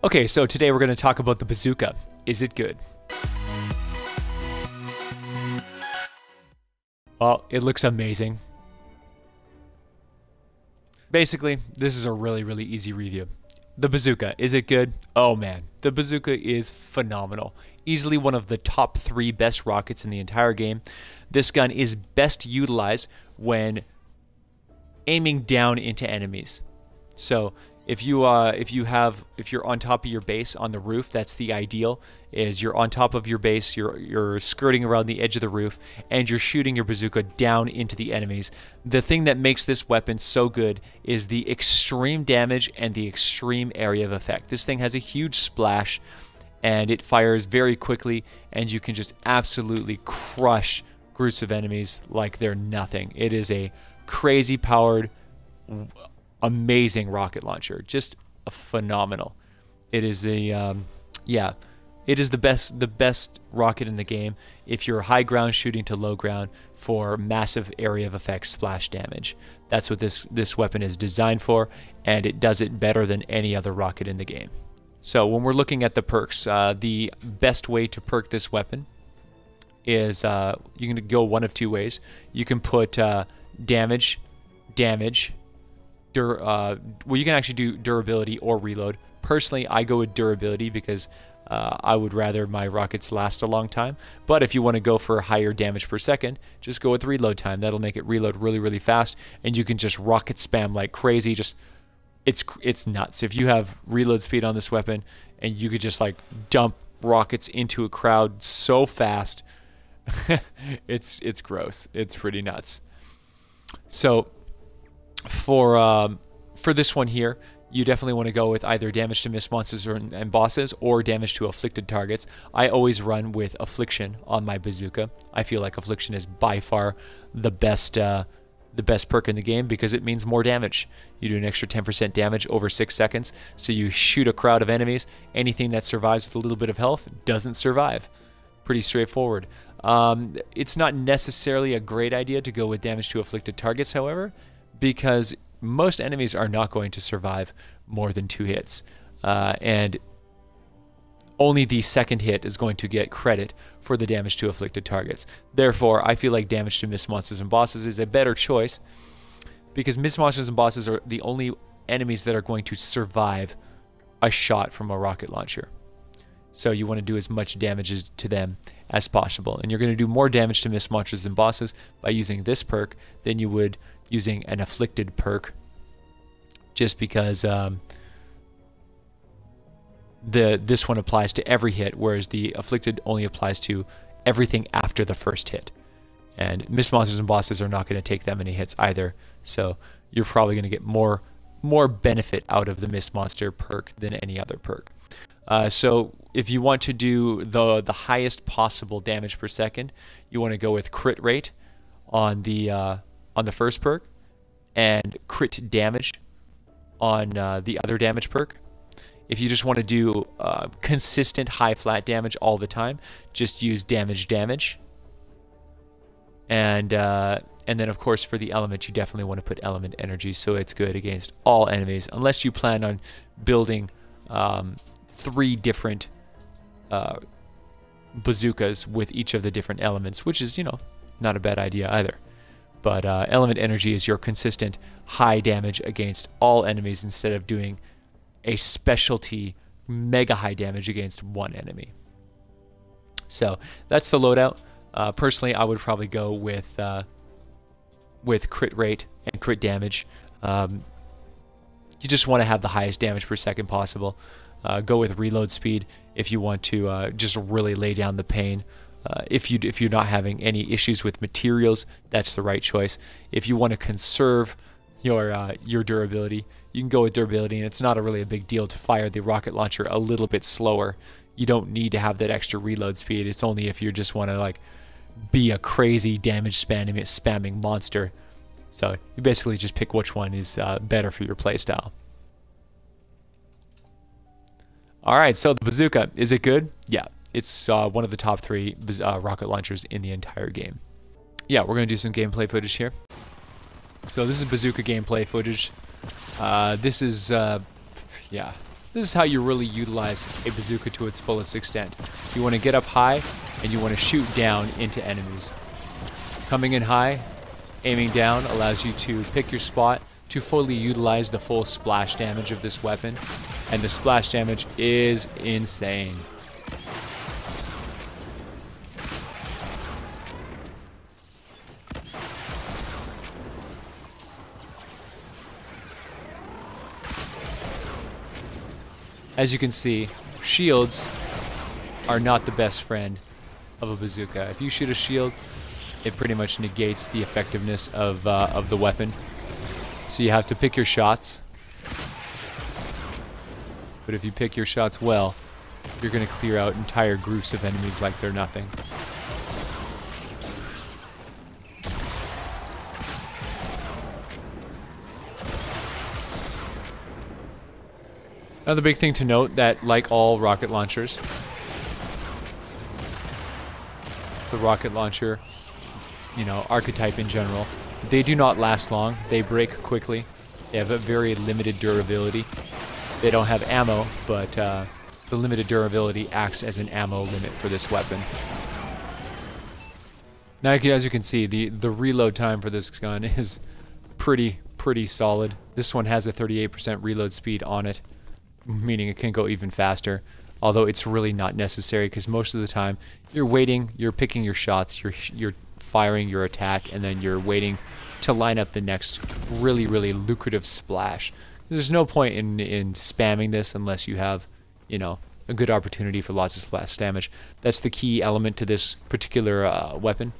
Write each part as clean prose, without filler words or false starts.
Okay, so today we're going to talk about the bazooka. Is it good? Well, it looks amazing. Basically, this is a really easy review. The bazooka, is it good? Oh man, the bazooka is phenomenal. Easily one of the top 3 best rockets in the entire game. This gun is best utilized when aiming down into enemies. So if you're on top of your base on the roof, that's the ideal. Is you're on top of your base, you're skirting around the edge of the roof, and you're shooting your bazooka down into the enemies. The thing that makes this weapon so good is the extreme damage and the extreme area of effect. This thing has a huge splash, and it fires very quickly, and you can just absolutely crush groups of enemies like they're nothing. It is a crazy powered, amazing rocket launcher, just phenomenal. It is it is the best rocket in the game if you're high ground shooting to low ground for massive area of effect splash damage. That's what this weapon is designed for, and it does it better than any other rocket in the game. So when we're looking at the perks, the best way to perk this weapon is you can go one of 2 ways. You can put damage, well, you can actually do durability or reload. Personally, I go with durability because I would rather my rockets last a long time. But if you want to go for higher damage per second, just go with reload time. That'll make it reload really fast, and you can just rocket spam like crazy. Just it's nuts. If you have reload speed on this weapon, and you could just like dump rockets into a crowd so fast, it's gross. It's pretty nuts. So for this one here, you definitely want to go with either damage to missed monsters and bosses or damage to afflicted targets. I always run with affliction on my bazooka. I feel like affliction is by far the best perk in the game because it means more damage. You do an extra 10% damage over 6 seconds, so you shoot a crowd of enemies. Anything that survives with a little bit of health doesn't survive. Pretty straightforward. It's not necessarily a great idea to go with damage to afflicted targets, however, because most enemies are not going to survive more than 2 hits. And only the second hit is going to get credit for the damage to afflicted targets. Therefore, I feel like damage to missed monsters and bosses is a better choice because missed monsters and bosses are the only enemies that are going to survive a shot from a rocket launcher. So you want to do as much damage to them as possible. And you're going to do more damage to missed monsters and bosses by using this perk than you would using an afflicted perk, just because this one applies to every hit, whereas the afflicted only applies to everything after the first hit. And missed monsters and bosses are not going to take that many hits either, so you're probably going to get more benefit out of the missed monster perk than any other perk. So if you want to do the highest possible damage per second, you want to go with crit rate on the first perk and crit damage on the other damage perk. If you just want to do consistent high flat damage all the time, just use damage. And then of course for the element, you definitely want to put element energy so it's good against all enemies, unless you plan on building 3 different bazookas with each of the different elements, which is, not a bad idea either. But element energy is your consistent high damage against all enemies instead of doing a specialty mega high damage against one enemy. So that's the loadout. Personally, I would probably go with crit rate and crit damage. You just want to have the highest damage per second possible. Go with reload speed if you want to just really lay down the pain. If you're not having any issues with materials, that's the right choice. If you want to conserve your durability, you can go with durability, and it's not really a big deal to fire the rocket launcher a little bit slower. You don't need to have that extra reload speed. It's only if you just want to like be a crazy damage spamming monster. So you basically just pick which one is better for your playstyle. Alright, so the bazooka, is it good? Yeah, it's one of the top 3 rocket launchers in the entire game. Yeah, we're going to do some gameplay footage here. So this is bazooka gameplay footage. This is, yeah, This is how you really utilize a bazooka to its fullest extent. You want to get up high, and you want to shoot down into enemies. Coming in high, aiming down allows you to pick your spot to fully utilize the full splash damage of this weapon, and the splash damage is insane. As you can see, shields are not the best friend of a bazooka. If you shoot a shield, it pretty much negates the effectiveness of the weapon. So you have to pick your shots. But if you pick your shots well, you're going to clear out entire groups of enemies like they're nothing. Another big thing to note that, like all rocket launchers, the rocket launcher, you know, archetype in general, they do not last long. They break quickly. They have a very limited durability. They don't have ammo, but the limited durability acts as an ammo limit for this weapon. Now, as you can see, the reload time for this gun is pretty solid. This one has a 38% reload speed on it, meaning it can go even faster, although it's really not necessary because most of the time you're waiting, you're picking your shots, you're firing your attack, and then you're waiting to line up the next really lucrative splash. There's no point in spamming this unless you have, you know, a good opportunity for lots of splash damage. That's the key element to this particular weapon.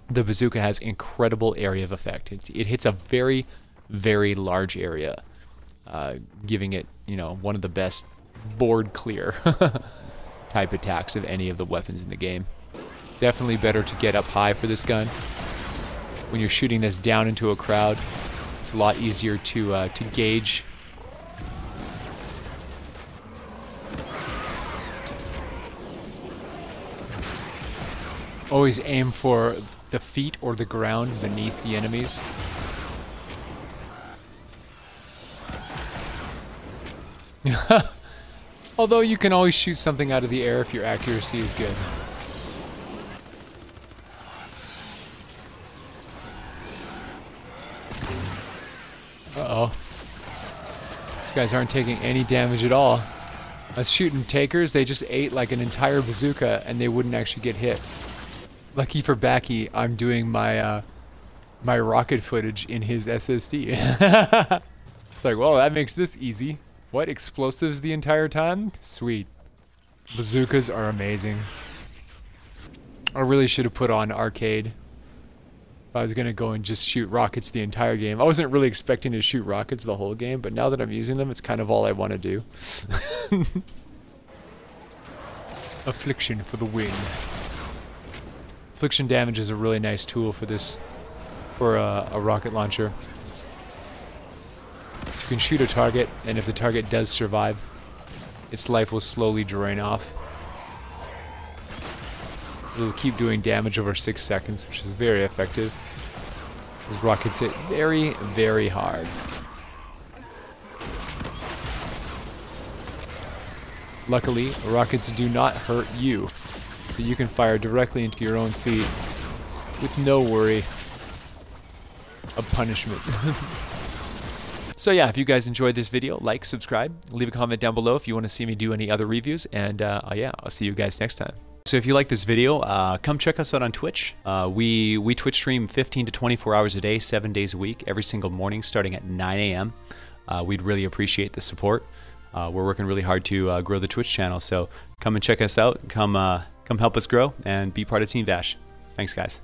The bazooka has incredible area of effect. It hits a very large area, giving it, you know, one of the best board clear type attacks of any of the weapons in the game. Definitely better to get up high for this gun. When you're shooting this down into a crowd, it's a lot easier to gauge. Always aim for the feet or the ground beneath the enemies. Although you can always shoot something out of the air if your accuracy is good. Uh-oh. These guys aren't taking any damage at all. I was shooting takers, they just ate like an entire bazooka and they wouldn't actually get hit. Lucky for Backy, I'm doing my my rocket footage in his SSD. It's like, well, that makes this easy. What, explosives the entire time? Sweet. Bazookas are amazing. I really should have put on arcade. If I was going to go and just shoot rockets the entire game. I wasn't really expecting to shoot rockets the whole game, but now that I'm using them, it's kind of all I want to do. Affliction for the win. Affliction damage is a really nice tool for this, for a rocket launcher. You can shoot a target, and if the target does survive, its life will slowly drain off. It'll keep doing damage over 6 seconds, which is very effective. These rockets hit very hard. Luckily, rockets do not hurt you, so you can fire directly into your own feet with no worry of punishment. So yeah, if you guys enjoyed this video, like, subscribe, leave a comment down below if you want to see me do any other reviews, and yeah, I'll see you guys next time. So if you like this video, come check us out on Twitch. We Twitch stream 15 to 24 hours a day, 7 days a week, every single morning starting at 9 a.m. We'd really appreciate the support. We're working really hard to grow the Twitch channel, so come and check us out. Come help us grow and be part of TeamVASH. Thanks, guys.